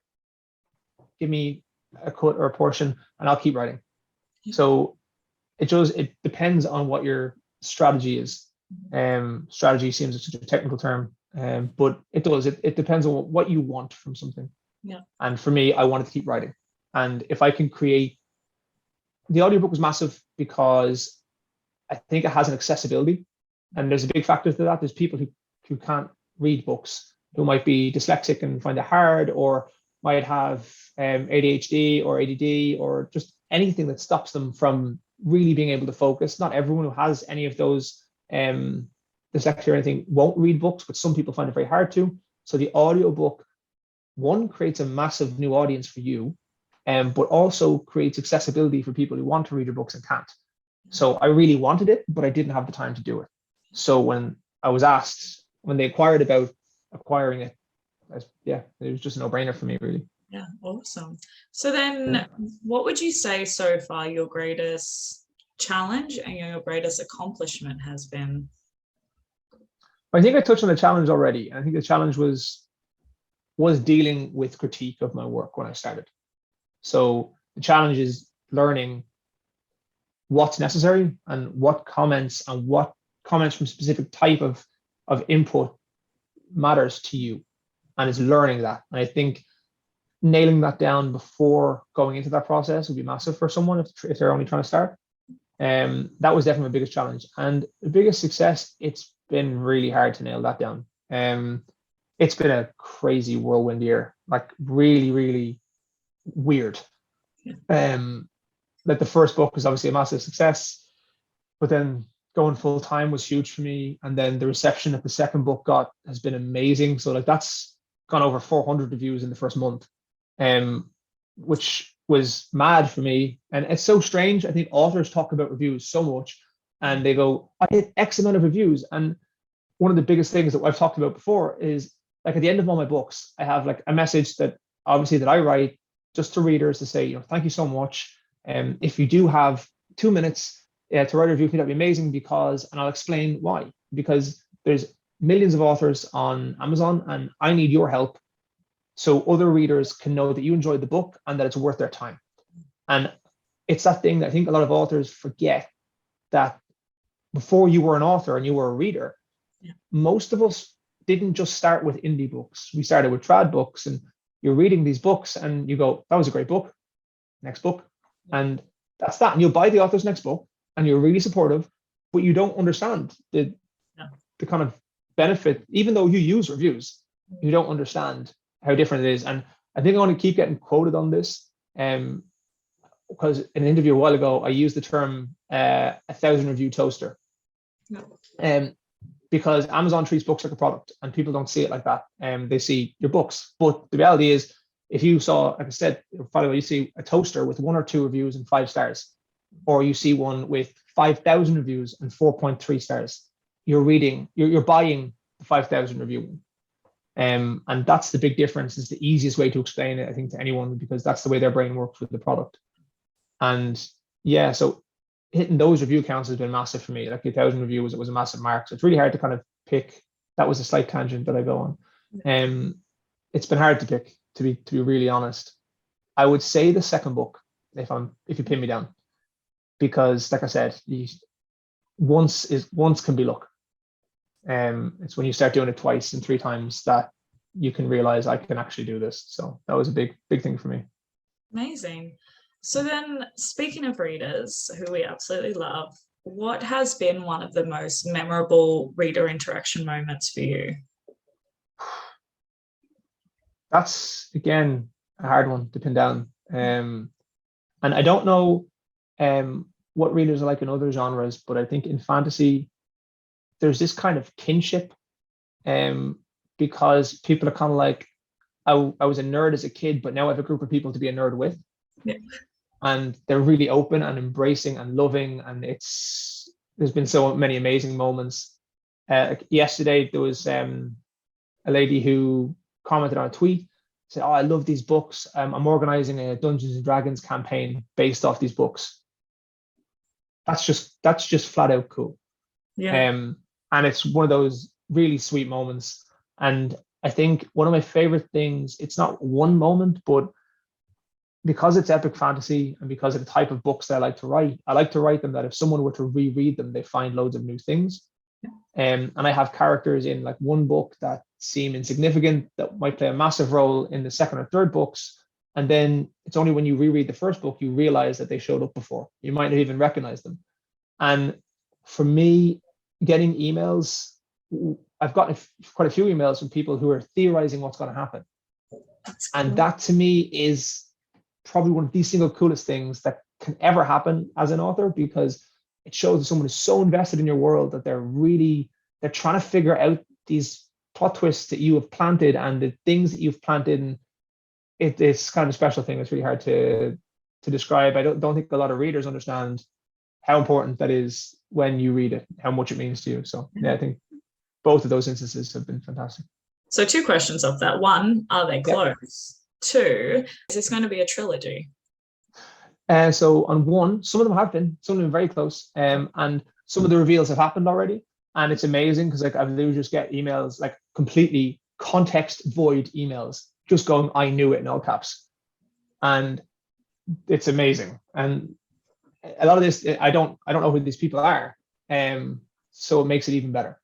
Give me a cut or a portion, and I'll keep writing. So it depends on what your strategy is. Strategy seems like such a technical term, but it depends on what you want from something.
Yeah.
And for me, I wanted to keep writing. And if I can create, the audiobook was massive because I think it has an accessibility, and there's a big factor to that. There's people who can't read books, who might be dyslexic and find it hard, or might have ADHD or ADD, or just anything that stops them from really being able to focus. Not everyone who has any of those dyslexia or anything won't read books, but some people find it very hard to. So the audiobook, one, creates a massive new audience for you, but also creates accessibility for people who want to read your books and can't. So I really wanted it, but I didn't have the time to do it. So when I was asked, when they inquired about acquiring it, yeah, it was just a no-brainer for me, really.
Yeah, awesome. So then, what would you say so far your greatest challenge and your greatest accomplishment has been?
I think I touched on the challenge already. I think the challenge was dealing with critique of my work when I started. So the challenge is learning what's necessary and what comments from specific type of input matters to you, and it's learning that. And I think nailing that down before going into that process would be massive for someone if they're only trying to start. That was definitely my biggest challenge, and the biggest success. It's been really hard to nail that down. It's been a crazy whirlwind year, like really, really weird. Like the first book was obviously a massive success, but then going full time was huge for me, and then the reception that the second book got has been amazing. So like that's gone over 400 reviews in the first month, which was mad for me. And it's so strange. I think authors talk about reviews so much, and they go, "I hit X amount of reviews." And one of the biggest things that I've talked about before is like at the end of all my books, I have like a message that obviously that I write just to readers to say, you know, thank you so much. If you do have 2 minutes to write a review, that'd be amazing because, and I'll explain why. Because there's millions of authors on Amazon, and I need your help so other readers can know that you enjoyed the book and that it's worth their time. And it's that thing that I think a lot of authors forget, that before you were an author and you were a reader, most of us didn't just start with indie books. We started with trad books, and you're reading these books and you go, that was a great book, next book. And that's that. And you'll buy the author's next book and you're really supportive, but you don't understand the kind of benefit. Even though you use reviews, you don't understand how different it is. And I think I want to keep getting quoted on this, because in an interview a while ago, I used the term 1,000 review toaster. Because Amazon treats books like a product, and people don't see it like that. They see your books. But the reality is, if you saw, like I said, you see a toaster with 1 or 2 reviews and 5 stars, or you see one with 5,000 reviews and 4.3 stars, you're buying the 5,000 review one. And that's the big difference. It's the easiest way to explain it, I think, to anyone, because that's the way their brain works with the product. And yeah, so hitting those review counts has been massive for me. Like 1,000 reviews, it was a massive mark. So it's really hard to kind of pick. That was a slight tangent that I go on. It's been hard to pick, to be really honest. I would say the second book, if you pin me down, because like I said, once can be luck. It's when you start doing it twice and 3 times that you can realize I can actually do this. So that was a big thing for me.
Amazing. So then, speaking of readers who we absolutely love, what has been one of the most memorable reader interaction moments for you?
That's, again, a hard one to pin down. And I don't know what readers are like in other genres, but I think in fantasy, there's this kind of kinship, because people are kind of like, I was a nerd as a kid, but now I have a group of people to be a nerd with. Yeah. And they're really open and embracing and loving, and there's been so many amazing moments. Yesterday there was a lady who commented on a tweet, said, "Oh, I love these books. I'm organizing a Dungeons and Dragons campaign based off these books." That's just flat out cool. Yeah. And it's one of those really sweet moments. And I think one of my favorite things, it's not one moment, but because it's epic fantasy and because of the type of books that I like to write them that if someone were to reread them, they find loads of new things. And I have characters in like one book that seem insignificant that might play a massive role in the second or third books. And then it's only when you reread the first book, you realize that they showed up before. You might not even recognize them. And for me, getting emails, I've gotten quite a few emails from people who are theorizing what's going to happen. That's cool. And that to me is probably one of the single coolest things that can ever happen as an author, because it shows that someone is so invested in your world that they're trying to figure out these plot twists that you have planted and the things that you've planted. And it's kind of a special thing. It's really hard to describe. I don't think a lot of readers understand how important that is when you read it, how much it means to you. So yeah, I think both of those instances have been fantastic.
So 2 questions of that. 1, are they
Yep.
close? 2, is this going to be a trilogy?
So on 1, some of them have been, some of them very close, and some of the reveals have happened already, and it's amazing because like I literally just get emails, like completely context void emails, just going, "I knew it" in all caps, and it's amazing. And a lot of this, I don't know who these people are, so it makes it even better.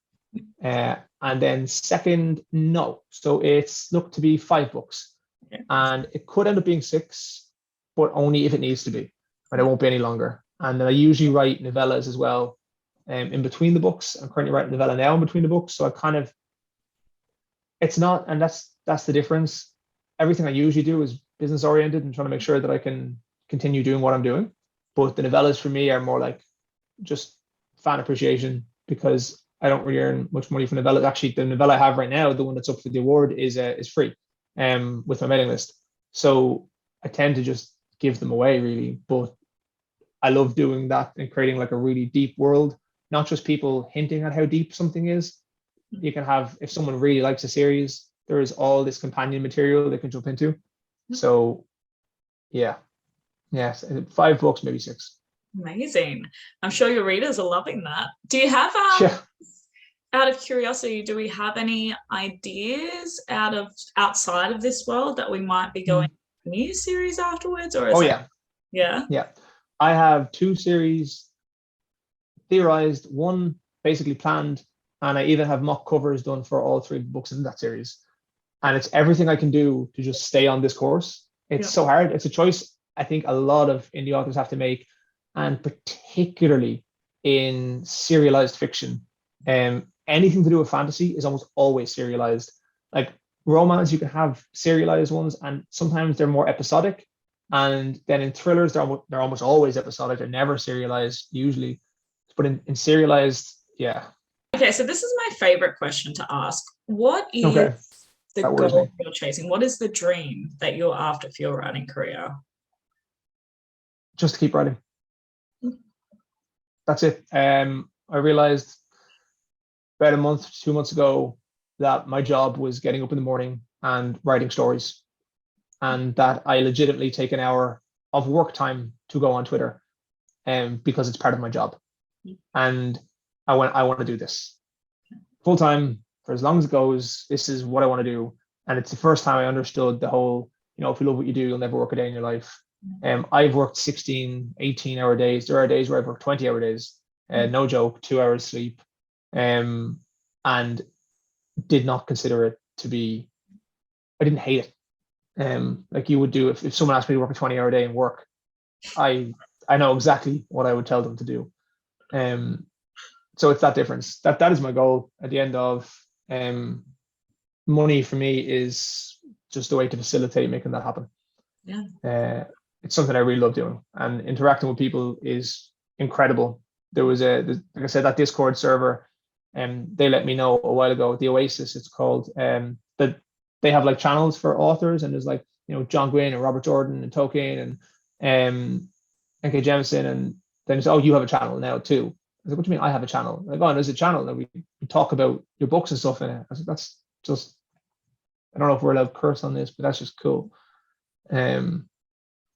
And then second, no, so it's looked to be 5 books, and it could end up being 6, but only if it needs to be, and it won't be any longer. And then I usually write novellas as well, in between the books. I'm currently writing a novella now in between the books, so I kind of, it's not, and that's the difference. Everything I usually do is business oriented and trying to make sure that I can continue doing what I'm doing. But the novellas for me are more like just fan appreciation, because I don't really earn much money for novellas. Actually, the novella I have right now, the one that's up for the award, is free, with my mailing list. So I tend to just give them away really. But I love doing that and creating like a really deep world, not just people hinting at how deep something is. You can have, if someone really likes a series, there is all this companion material they can jump into. So yeah, yes, 5 books, maybe 6.
Amazing. I'm sure your readers are loving that. Do you have,
Yeah.
out of curiosity, do we have any ideas outside of this world that we might be going to a new series afterwards? Or is
yeah. I have 2 series theorized, 1 basically planned, and I even have mock covers done for all 3 books in that series. And it's everything I can do to just stay on this course. It's so hard. It's a choice I think a lot of indie authors have to make, and particularly in serialized fiction. Anything to do with fantasy is almost always serialized. Like romance, you can have serialized ones, and sometimes they're more episodic. And then in thrillers, they're almost always episodic. They're never serialized usually. But in serialized, yeah.
Okay, so this is my favorite question to ask. What is the goal you're chasing? What is the dream that you're after for your writing career?
Just to keep writing. That's it. I realized about a month, 2 months ago, that my job was getting up in the morning and writing stories, and that I legitimately take an hour of work time to go on Twitter, because it's part of my job. And I want to do this full time for as long as it goes. This is what I want to do. And it's the first time I understood the whole, if you love what you do, you'll never work a day in your life. I've worked 16, 18-hour days. There are days where I've worked 20-hour days, no joke, 2 hours sleep, and did not consider it to be, I didn't hate it. Like you would do if someone asked me to work a 20-hour day and work, I know exactly what I would tell them to do. So it's that difference. That is my goal at the end of, money for me is just a way to facilitate making that happen. It's something I really love doing, and interacting with people is incredible. There was like I said, that Discord server, and they let me know a while ago, the Oasis it's called, that they have like channels for authors, and there's like, John Gwynne and Robert Jordan and Tolkien and N.K. Jemisin, and then it's, oh, you have a channel now too. I was like, what do you mean I have a channel? Like, oh, there's a channel that we talk about your books and stuff in it. I was like, that's just, I don't know if we're allowed to curse on this, but that's just cool.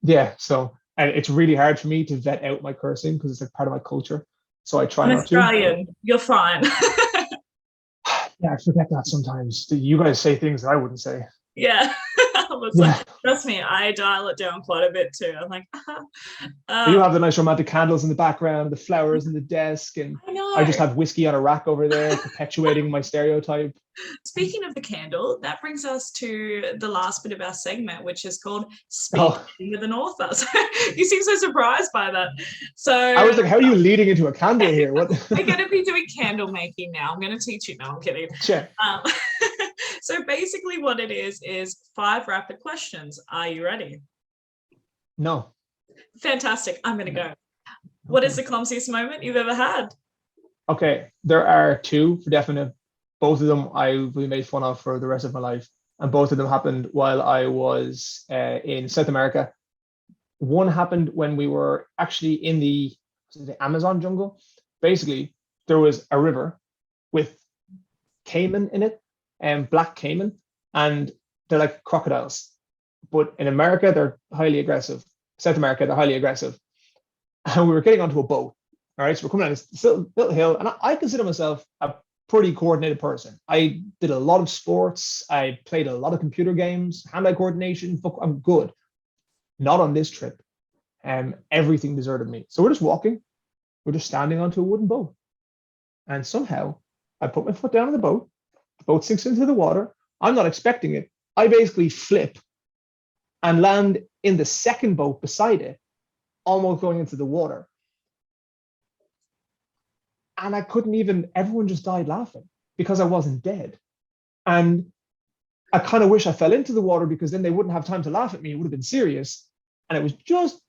Yeah, so, and it's really hard for me to vet out my cursing because it's like part of my culture. So I try not to.
Australian, you're fine.
Yeah, I forget that sometimes. You guys say things that I wouldn't say.
Yeah. Like, trust me, I dial it down quite a bit too. I'm like,
you have the nice romantic candles in the background, the flowers in the desk, and I just have whiskey on a rack over there, perpetuating my stereotype.
Speaking of the candle, that brings us to the last bit of our segment, which is called Speaking with an Author. So you seem so surprised by that. So
I was like, how are you leading into a candle here? What?
We're going to be doing candle making now. I'm going to teach you. No, I'm kidding.
Sure.
So basically what it is 5 rapid questions. Are you ready?
No.
Fantastic. I'm going to go. What is the clumsiest moment you've ever had?
Okay, there are 2 for definite. Both of them I will be made fun of for the rest of my life. And both of them happened while I was in South America. One happened when we were actually in the Amazon jungle. Basically, there was a river with caiman in it, and black caiman, and they're like crocodiles. But in America, they're highly aggressive. South America, they're highly aggressive. And we were getting onto a boat. All right, so we're coming down this little hill, and I consider myself a pretty coordinated person. I did a lot of sports. I played a lot of computer games, hand-eye coordination. I'm good. Not on this trip. Everything deserted me. So we're just walking. We're just standing onto a wooden boat. And somehow I put my foot down on the boat sinks into the water. I'm not expecting it. I basically flip and land in the second boat beside it, almost going into the water. And I couldn't even, everyone just died laughing because I wasn't dead. And I kind of wish I fell into the water because then they wouldn't have time to laugh at me. It would have been serious. And it was just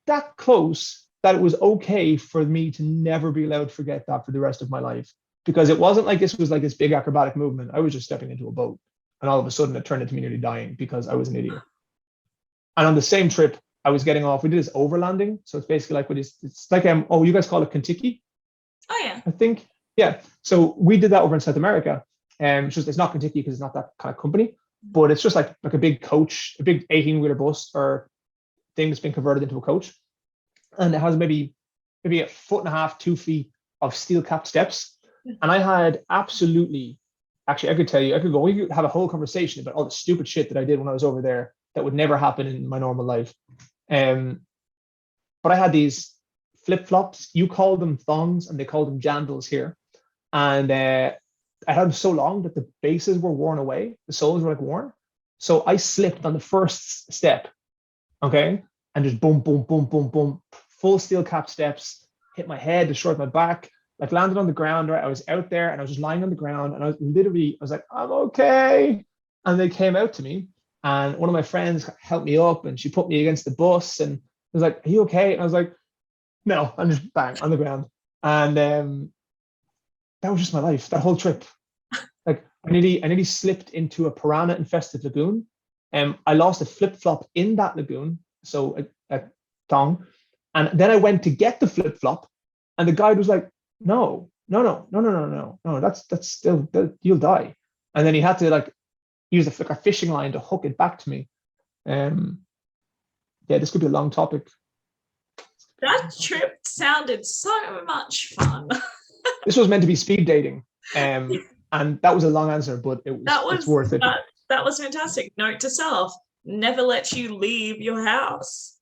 that close that it was okay for me to never be allowed to forget that for the rest of my life. Because it wasn't like this was like this big acrobatic movement. I was just stepping into a boat. And all of a sudden it turned into me nearly dying because I was an idiot. And on the same trip, I was getting off. We did this overlanding. So it's basically like, it's like, you guys call it Kentucky?
Oh, yeah.
I think. Yeah. So we did that over in South America. It's not Kentucky because it's not that kind of company, but it's just like a big coach, a big 18-wheeler bus or thing that's been converted into a coach. And it has maybe 1.5 to 2 feet of steel-capped steps. And I had actually, I could tell you, we could have a whole conversation about all the stupid shit that I did when I was over there that would never happen in my normal life. But I had these flip-flops. You call them thongs and they call them jandals here. And I had them so long that the bases were worn away. The soles were like worn. So I slipped on the first step, okay? And just boom, boom, boom, boom, boom, full steel cap steps, hit my head, destroyed my back, like landed on the ground, right? I was out there and I was just lying on the ground and I was like, I'm okay. And they came out to me and one of my friends helped me up and she put me against the bus and was like, are you okay? And I was like, no, I'm just bang on the ground. And that was just my life, that whole trip. Like I nearly slipped into a piranha infested lagoon. I lost a flip-flop in that lagoon. So a thong. And then I went to get the flip-flop and the guide was like, no, that's still, you'll die. And then he had to like use a fishing line to hook it back to me. Yeah, this could be a long topic.
That trip sounded so much fun.
This was meant to be speed dating. And that was a long answer, but it's worth it.
That was fantastic. Note to self, never let you leave your house.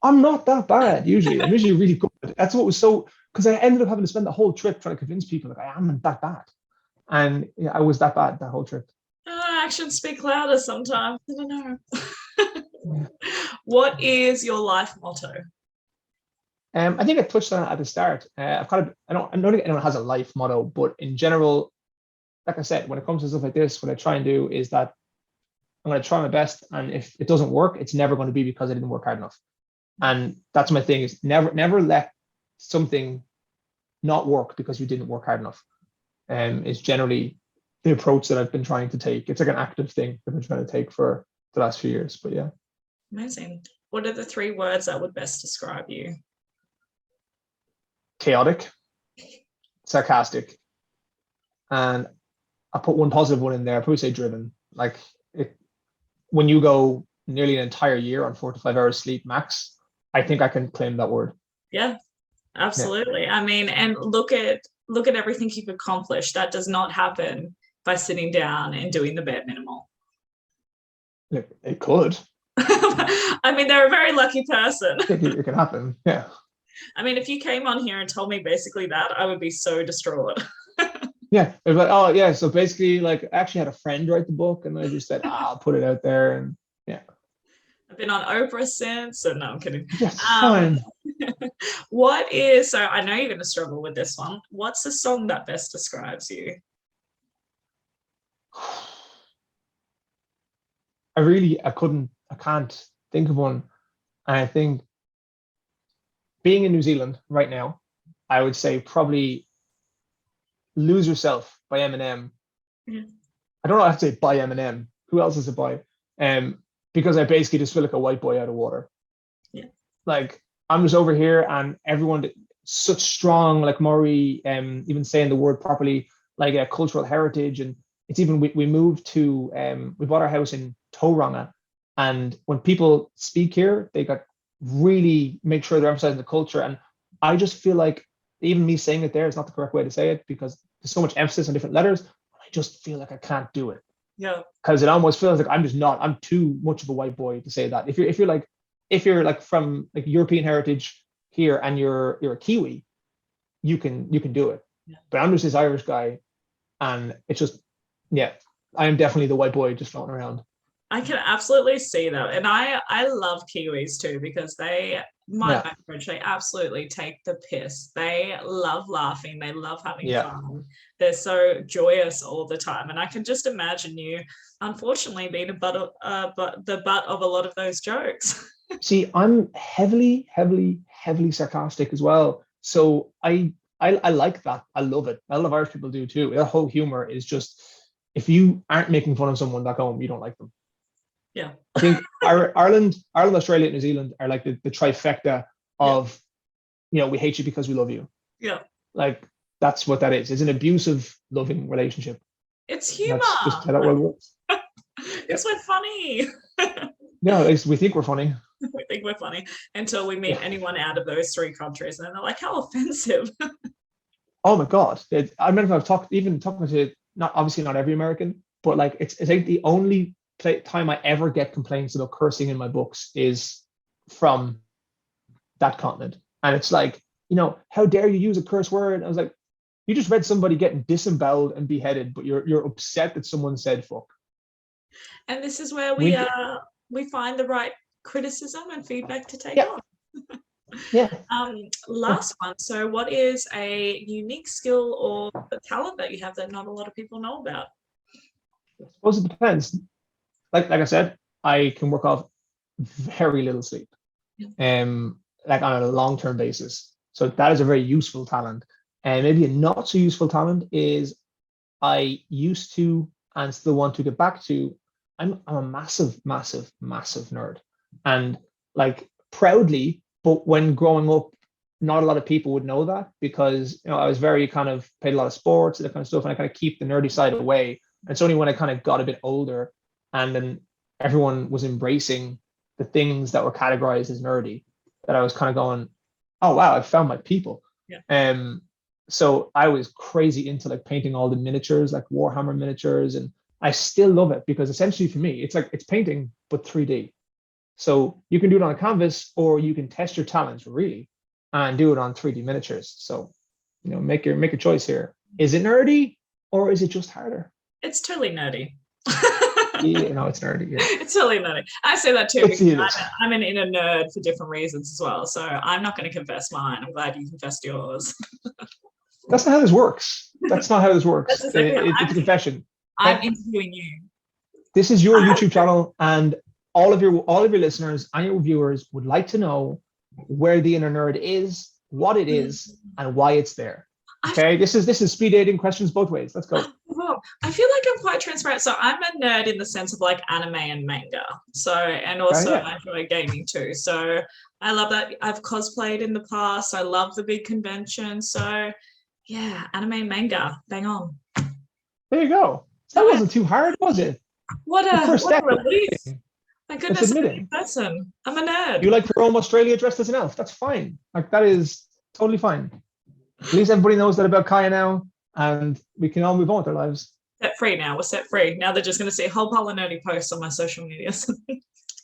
I'm not that bad usually. I'm usually really good. That's what was so, because I ended up having to spend the whole trip trying to convince people like I am that bad. And yeah, I was that bad that whole trip.
Actions speak louder sometimes. I don't know. Yeah. What is your life motto?
I think I touched on it at the start. I don't think anyone has a life motto, but in general, like I said, when it comes to stuff like this, what I try and do is that I'm going to try my best. And if it doesn't work, it's never going to be because I didn't work hard enough. And that's my thing is never let something not work because you didn't work hard enough. Is generally the approach that I've been trying to take. It's like an active thing that I've been trying to take for the last few years, but yeah.
Amazing. What are the 3 words that would best describe you?
Chaotic, sarcastic, and I put one positive one in there. I probably say driven. Like when you go nearly an entire year on 4 to 5 hours sleep max, I think I can claim that word.
Yeah, absolutely. Yeah. I mean, and look at everything you've accomplished. That does not happen by sitting down and doing the bare minimal.
It could.
I mean, they're a very lucky person.
It can happen. Yeah.
I mean, if you came on here and told me basically that, I would be so distraught.
Yeah. It was like, oh yeah. So basically, like, I actually had a friend write the book, and I just said, I'll put it out there, and yeah.
I've been on Oprah since, so no, I'm kidding.
Yes, fine.
So I know you're going to struggle with this one. What's the song that best describes you?
I can't think of one. And I think being in New Zealand right now, I would say probably Lose Yourself by Eminem.
Yeah.
I don't know how to say by Eminem. Who else is it by? Because I basically just feel like a white boy out of water.
Yeah. Like
I'm just over here and everyone such strong, like Maury, even saying the word properly, like a cultural heritage. And it's even we moved to we bought our house in Tauranga, and when people speak here, they got really make sure they're emphasizing the culture. And I just feel like even me saying it there is not the correct way to say it, because there's so much emphasis on different letters. I just feel like I can't do it.
Yeah.
Because it almost feels like I'm too much of a white boy to say that. If you're like from like European heritage here and you're a Kiwi, you can do it.
Yeah.
But I'm just this Irish guy, and it's just, yeah, I am definitely the white boy just floating around.
I can absolutely see that. And I love Kiwis too, because they, my French, they absolutely take the piss. They love laughing. They love having fun. They're so joyous all the time. And I can just imagine you, unfortunately, being the butt of a lot of those jokes.
See, I'm heavily sarcastic as well. So I like that. I love it. A lot of Irish people do too. Their whole humor is just, if you aren't making fun of someone back home, you don't like them.
Yeah.
I think Ireland, Australia, and New Zealand are like the trifecta of, we hate you because we love you.
Yeah.
Like, that's what that is. It's an abusive, loving relationship.
It's humor.
That's just how that world works.
It's we're funny.
Yeah, at least we think we're funny.
We think we're funny until we meet anyone out of those three countries, and they're like, how offensive.
Oh my God. I remember talking to, not every American, but like it's like the only time I ever get complaints about cursing in my books is from that continent. And it's like, how dare you use a curse word? I was like, you just read somebody getting disemboweled and beheaded, but you're upset that someone said fuck.
And this is where we find the right criticism and feedback to take on.
Yeah.
Last one. So what is a unique skill or a talent that you have that not a lot of people know about?
I suppose it depends. Like I said, I can work off very little sleep, like on a long-term basis. So that is a very useful talent. And maybe a not so useful talent is I used to, and still want to get back to, I'm a massive nerd. And like proudly, but when growing up, not a lot of people would know that, because I was very kind of played a lot of sports and that kind of stuff, and I kind of keep the nerdy side away. And it's only when I kind of got a bit older and then everyone was embracing the things that were categorized as nerdy that I was kind of going, oh wow, I found my people.
Yeah.
So I was crazy into like painting all the miniatures, like Warhammer miniatures, and I still love it because essentially for me, it's painting but 3D. So you can do it on a canvas, or you can test your talents really and do it on 3D miniatures. So make your choice here. Is it nerdy or is it just harder?
It's totally nerdy.
It's nerdy. Yeah.
It's totally nerdy. I say that too because I'm an inner nerd for different reasons as well. So I'm not going to confess mine. I'm glad you confessed yours.
That's not how this works. That's not how this works. It's a confession.
I'm interviewing you.
This is your YouTube channel, and all of your listeners and your viewers would like to know where the inner nerd is, what it is, and why it's there. Okay, this is speed dating, questions both ways. Let's go.
Well, I feel like I'm quite transparent. So I'm a nerd in the sense of like anime and manga. So, and also I enjoy gaming too. So I love that. I've cosplayed in the past. I love the big convention. So yeah, anime and manga, bang on.
There you go. That wasn't too hard, was it?
What a relief. My goodness, I'm a person. I'm a nerd.
You like Rome, Australia dressed as an elf. That's fine. Like that is totally fine. At least everybody knows that about Kaya now, and we can all move on with our lives.
Set free now. We're set free. Now they're just going to see a whole pile of nerdy posts on my social media.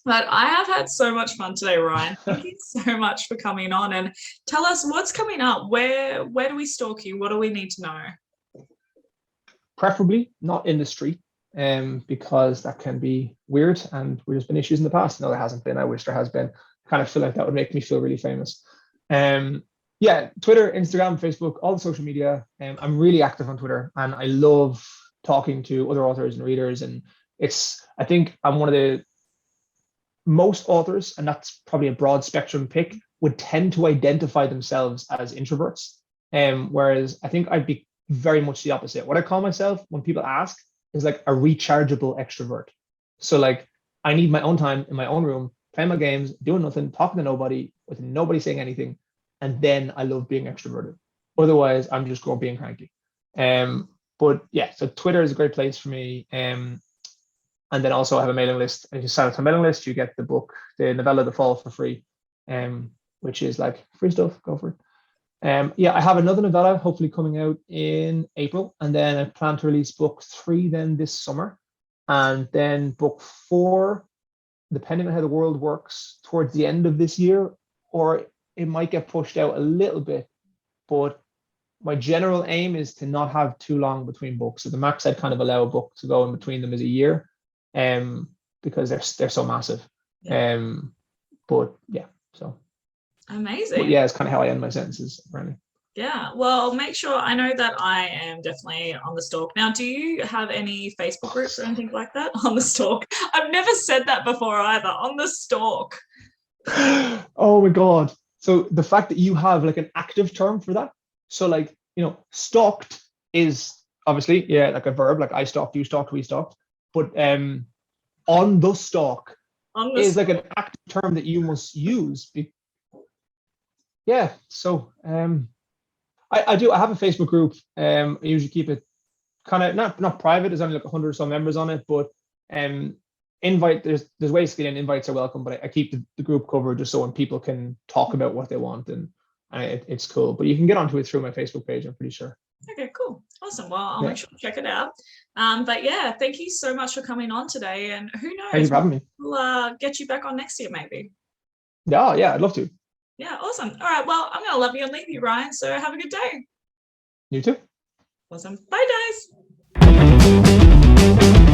But I have had so much fun today, Ryan. Thank you so much for coming on, and tell us what's coming up. Where do we stalk you? What do we need to know?
Preferably not in the street, because that can be weird, and there's been issues in the past. No, there hasn't been. I wish there has been. I kind of feel like that would make me feel really famous. Twitter, Instagram, Facebook, all the social media. I'm really active on Twitter, and I love talking to other authors and readers. And I think I'm one of the most authors, and that's probably a broad spectrum pick, would tend to identify themselves as introverts. Whereas I think I'd be very much the opposite. What I call myself when people ask is like a rechargeable extrovert. So like I need my own time in my own room, playing my games, doing nothing, talking to nobody, with nobody saying anything. And then I love being extroverted. Otherwise, I'm just grumpy and cranky. But yeah, so Twitter is a great place for me. And then also I have a mailing list. If you sign up to a mailing list, you get the book, the novella The Fall, for free, which is like free stuff. Go for it. Yeah, I have another novella hopefully coming out in April, and then I plan to release book 3 then this summer, and then book 4, depending on how the world works, towards the end of this year, or it might get pushed out a little bit. But my general aim is to not have too long between books. So the max I'd kind of allow a book to go in between them is a year, because they're so massive. But yeah, so.
Amazing.
But yeah, it's kind of how I end my sentences, apparently.
Yeah, well, make sure, I know that I am definitely on the stalk. Now, do you have any Facebook groups or anything like that? On the stalk? I've never said that before either, on the stalk.
Oh my God. So the fact that you have like an active term for that. So like, stalked is obviously, yeah, like a verb, like I stalked, you stalked, we stalked. But on the stalk is like an active term that you must use. Yeah, so I have a Facebook group. I usually keep it kind of not private. There's only like 100 or so members on it, but there's ways to get in. Invites are welcome, but I keep the group covered just so when people can talk about what they want, and it's cool. But you can get onto it through my Facebook page, I'm pretty sure.
Okay, cool. Awesome. Well, I'll make sure to check it out. But yeah, thank you so much for coming on today. And who knows,
Thank you for having me.
We'll get you back on next year, maybe.
Yeah, I'd love to.
Yeah, awesome. All right, well, I'm going to love you and leave you, Ryan. So have a good day.
You too.
Awesome. Bye, guys.